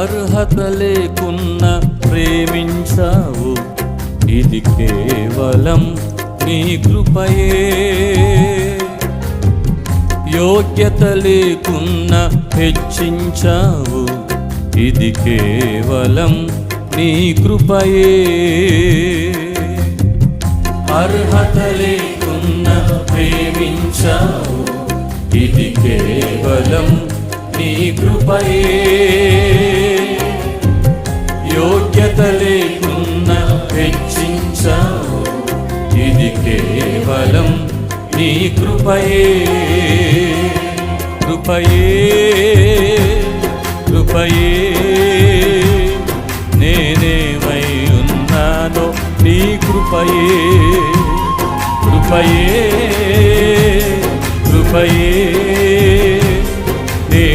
అర్హత లేకున్నా ప్రేమించావు, ఇది కేవలం నీ కృపయే. యోగ్యత లేకున్నా హెచ్చించావు, ఇది కేవలం నీ కృపయే. అర్హత లేకున్నా ప్రేమించావు, ఇది కేవలం నీ కృపయే. యోగ్యత లేకున్నా హెచ్చించావు, ఇది కేవలం నీ కృపయే. కృపయే కృపయే నేనేమై ఉన్నానో నీ కృపయే. కృపయే కృపయే